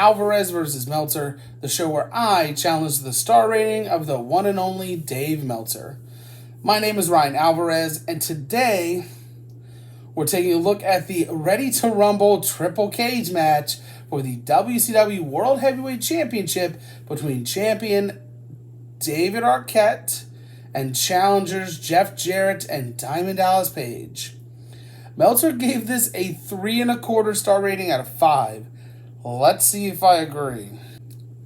Alvarez versus Meltzer, the show where I challenge the star rating of the one and only Dave Meltzer. My name is Ryan Alvarez, and today we're taking a look at the Ready to Rumble Triple Cage match for the WCW World Heavyweight Championship between champion David Arquette and challengers Jeff Jarrett and Diamond Dallas Page. Meltzer gave this a 3.25 star rating out of 5. Let's see if I agree.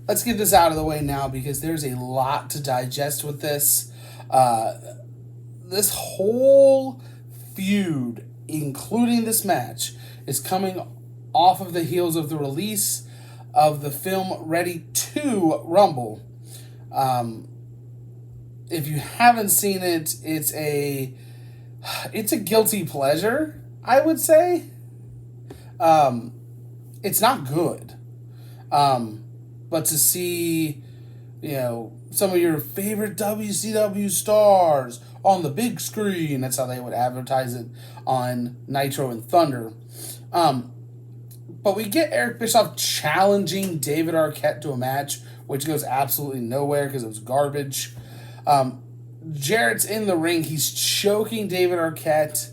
Let's get this out of the way now because there's a lot to digest with this. This whole feud, including this match, is coming off of the heels of the release of the film Ready to Rumble. If you haven't seen it, it's a guilty pleasure, I would say. It's not good. But to see, some of your favorite WCW stars on the big screen, that's how they would advertise it on Nitro and Thunder. But we get Eric Bischoff challenging David Arquette to a match, which goes absolutely nowhere because it was garbage. Jarrett's in the ring. He's choking David Arquette.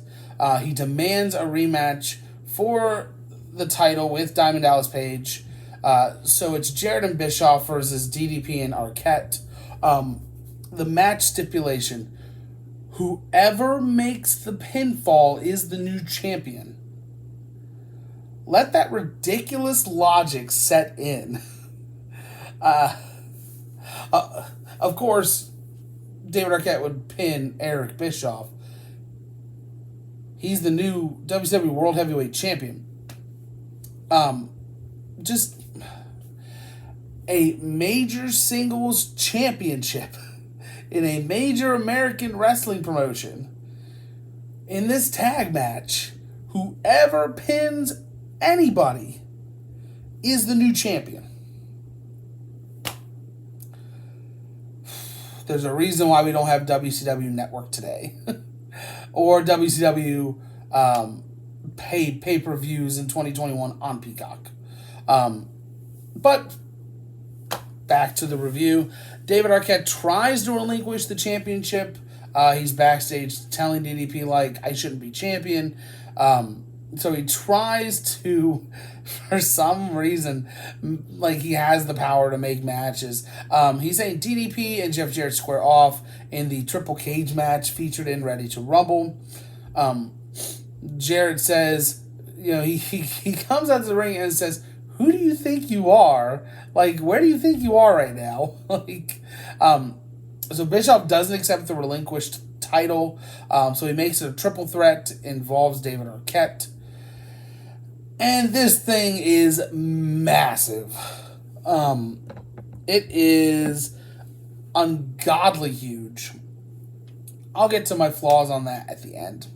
He demands a rematch for the title with Diamond Dallas Page. So it's Jarrett and Bischoff versus DDP and Arquette. The match stipulation: whoever makes the pinfall is the new champion. Let that ridiculous logic set in. Of course, David Arquette would pin Eric Bischoff. He's the new WCW World Heavyweight Champion. Just a major singles championship in a major American wrestling promotion. In this tag match, whoever pins anybody is the new champion. There's a reason why we don't have WCW Network today. Or WCW paid pay-per-views in 2021 on Peacock. But back to the review. David Arquette tries to relinquish the championship. He's backstage telling DDP, I shouldn't be champion. So he tries to, for some reason, he has the power to make matches. He's saying DDP and Jeff Jarrett square off in the Triple Cage match featured in Ready to Rumble. Jarrett says, he comes out to the ring and says, "Who do you think you are? Where do you think you are right now?" So Bischoff doesn't accept the relinquished title. So he makes it a triple threat, involves David Arquette. And this thing is massive. It is ungodly huge. I'll get to my flaws on that at the end.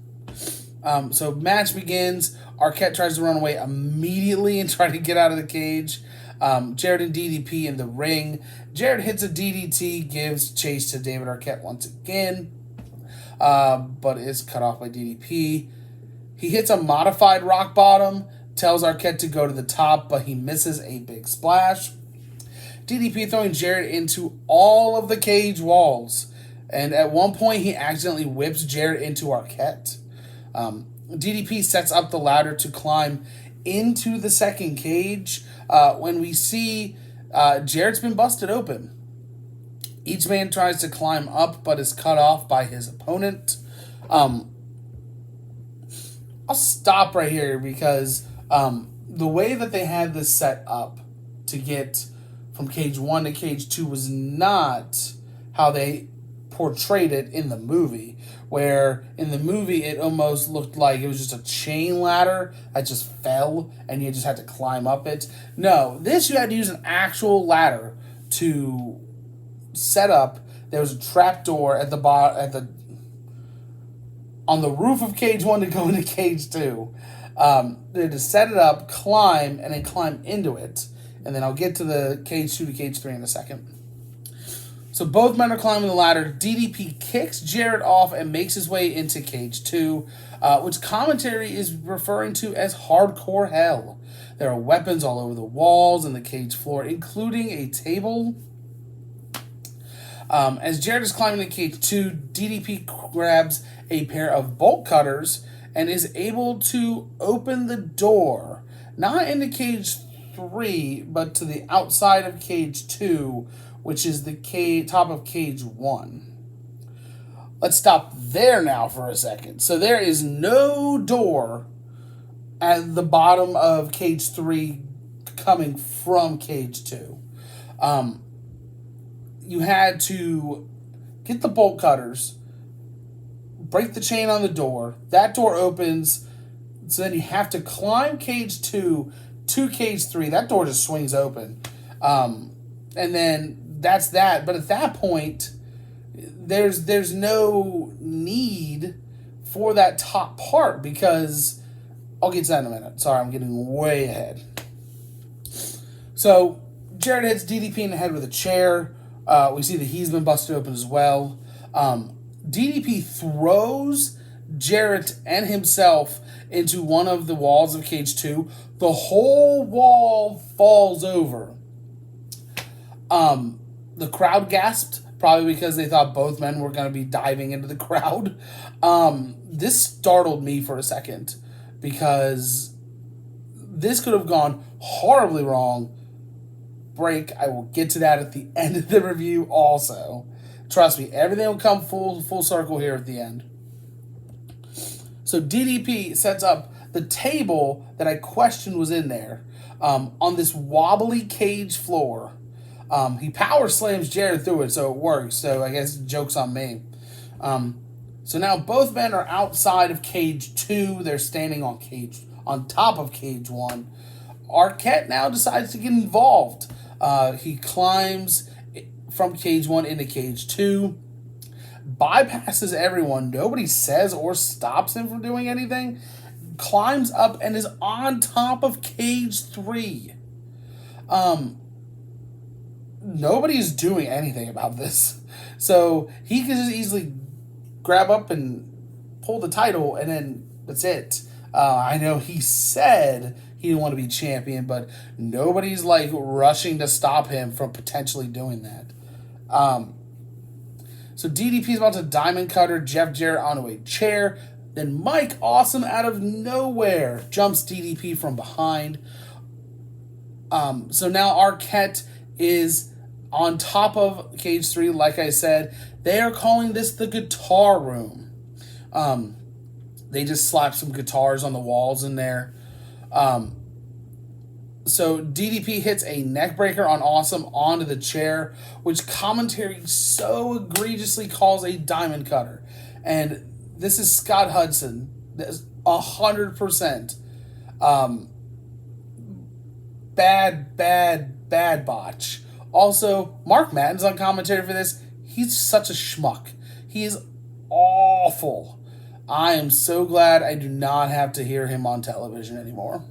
So match begins. Arquette tries to run away immediately and try to get out of the cage. Jarrett and DDP in the ring. Jarrett hits a DDT, gives chase to David Arquette once again, but is cut off by DDP. He hits a modified rock bottom, tells Arquette to go to the top, but he misses a big splash. DDP throwing Jarrett into all of the cage walls, and at one point he accidentally whips Jarrett into Arquette. DDP sets up the ladder to climb into the second cage when we see Jarrett's been busted open. Each man tries to climb up but is cut off by his opponent. I'll stop right here because the way that they had this set up to get from cage 1 to cage 2 was not how they portrayed it in the movie, where in the movie it almost looked like it was just a chain ladder that just fell and you just had to climb up it. No, this you had to use an actual ladder to set up. There was a trap door at the on the roof of cage 1 to go into cage 2. They had to set it up, climb, and then climb into it. And then I'll get to the cage 2 to cage 3 in a second. So both men are climbing the ladder. DDP kicks Jarrett off and makes his way into cage 2, which commentary is referring to as hardcore hell. There are weapons all over the walls and the cage floor, including a table. As Jarrett is climbing to cage 2, DDP grabs a pair of bolt cutters and is able to open the door, not into cage 3, but to the outside of cage 2, which is the top of cage 1. Let's stop there now for a second. So there is no door at the bottom of cage 3 coming from cage 2. You had to get the bolt cutters, break the chain on the door. That door opens, so then you have to climb cage 2 to cage 3. That door just swings open. And then that's that. But at that point, there's no need for that top part because I'll get to that in a minute. Sorry, I'm getting way ahead. So Jarrett hits DDP in the head with a chair. We see that he's been busted open as well. DDP throws Jarrett and himself into one of the walls of cage 2. The whole wall falls over. The crowd gasped, probably because they thought both men were going to be diving into the crowd. This startled me for a second because this could have gone horribly wrong. Break. I will get to that at the end of the review also. Trust me, everything will come full circle here at the end. So DDP sets up the table that I questioned was in there on this wobbly cage floor. He power slams Jarrett through it, so it works. So I guess joke's on me. So now both men are outside of cage 2. They're standing on top of cage 1. Arquette now decides to get involved. He climbs from cage 1 into cage 2, bypasses everyone. Nobody says or stops him from doing anything. Climbs up and is on top of cage 3. Nobody's doing anything about this. So he can just easily grab up and pull the title, and then that's it. I know he said he didn't want to be champion, but nobody's like rushing to stop him from potentially doing that. So DDP is about to diamond cutter Jeff Jarrett onto a chair. Then Mike Awesome out of nowhere jumps DDP from behind. So now Arquette is on top of cage 3. Like I said, they are calling this the guitar room. They just slapped some guitars on the walls in there. So DDP hits a neckbreaker on Awesome onto the chair, which commentary so egregiously calls a diamond cutter. And this is Scott Hudson. That's 100% bad botch. Also, Mark Madden's on commentary for this. He's such a schmuck. He is awful. I am so glad I do not have to hear him on television anymore.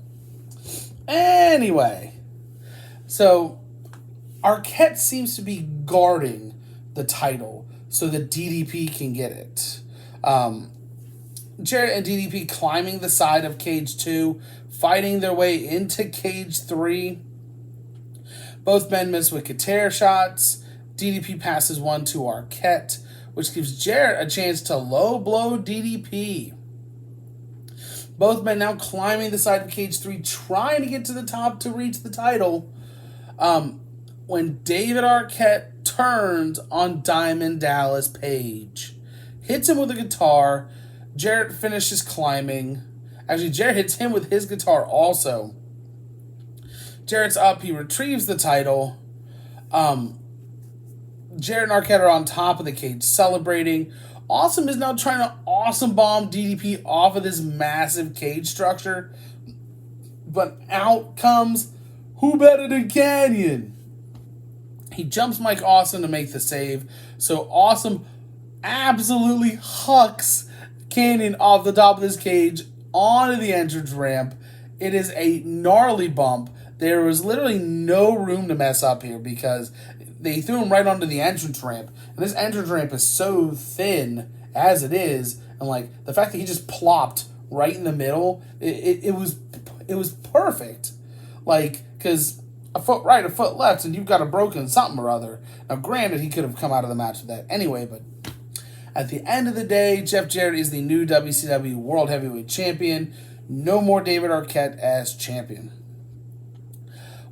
Anyway, so Arquette seems to be guarding the title so that DDP can get it. Jarrett and DDP climbing the side of cage 2, fighting their way into cage 3. Both men miss with Kater shots. DDP passes one to Arquette, which gives Jarrett a chance to low blow DDP. Both men now climbing the side of cage 3, trying to get to the top to reach the title. When David Arquette turns on Diamond Dallas Page, hits him with a guitar. Jarrett finishes climbing. Actually, Jarrett hits him with his guitar also. Jarrett's up. He retrieves the title. Jarrett and Arquette are on top of the cage celebrating. Awesome is now trying to awesome bomb DDP off of this massive cage structure. But out comes who better than Canyon? He jumps Mike Awesome to make the save. So Awesome absolutely hucks Canyon off the top of this cage onto the entrance ramp. It is a gnarly bump. There was literally no room to mess up here because they threw him right onto the entrance ramp. And this entrance ramp is so thin as it is. And like the fact that he just plopped right in the middle, it was perfect. Because a foot right, a foot left, and you've got a broken something or other. Now, granted, he could have come out of the match with that anyway, but at the end of the day, Jeff Jarrett is the new WCW World Heavyweight Champion. No more David Arquette as champion.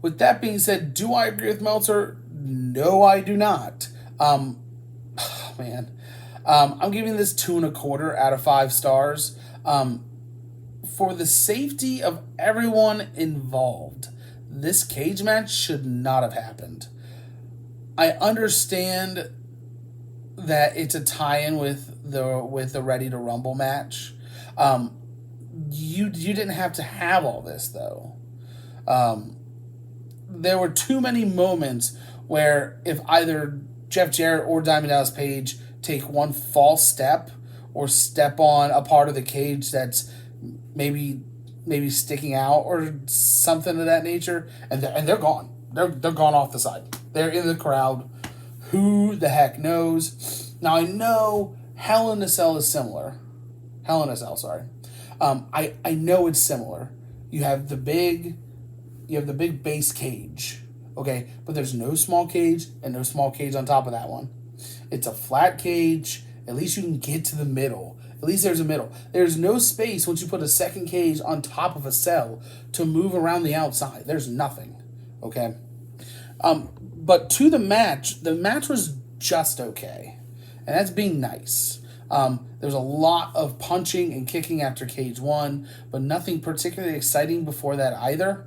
With that being said, do I agree with Meltzer? No, I do not. I'm giving this 2.25 out of 5 stars. For the safety of everyone involved, this cage match should not have happened. I understand that it's a tie-in with the Ready to Rumble match. You didn't have to have all this though. There were too many moments where if either Jeff Jarrett or Diamond Dallas Page take one false step or step on a part of the cage that's maybe sticking out or something of that nature, and they're gone. They're gone off the side. They're in the crowd. Who the heck knows? Now I know Hell in a Cell is similar. Hell in a Cell, sorry. I know it's similar. You have the big base cage, okay, but there's no small cage and no small cage on top of that one. It's a flat cage. At least you can get to the middle. At least there's a middle. There's no space once you put a second cage on top of a cell to move around the outside. There's nothing, okay? But to the match was just okay. And that's being nice. There's a lot of punching and kicking after cage 1, but nothing particularly exciting before that either.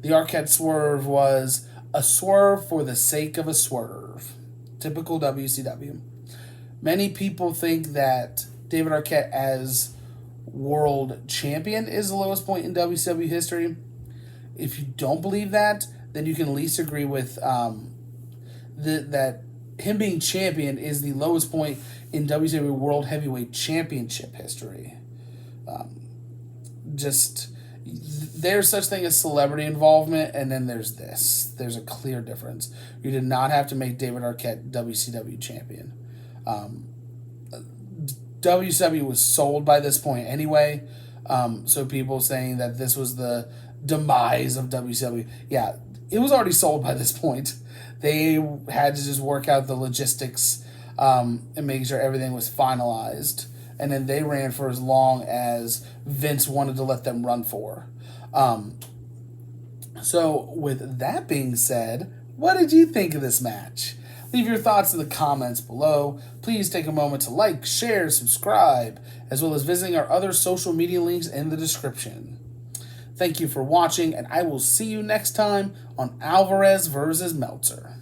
The Arquette swerve was a swerve for the sake of a swerve. Typical WCW. Many people think that David Arquette as world champion is the lowest point in WCW history. If you don't believe that, then you can at least agree with that him being champion is the lowest point in WCW World Heavyweight Championship history. There's such thing as celebrity involvement, and then there's this. There's a clear difference. You did not have to make David Arquette WCW champion. WCW was sold by this point anyway, so people saying that this was the demise of WCW, yeah, it was already sold by this point. They had to just work out the logistics and make sure everything was finalized, and then they ran for as long as Vince wanted to let them run for. So with that being said, what did you think of this match? Leave your thoughts in the comments below. Please take a moment to like, share, subscribe, as well as visiting our other social media links in the description. Thank you for watching, and I will see you next time on Alvarez versus Meltzer.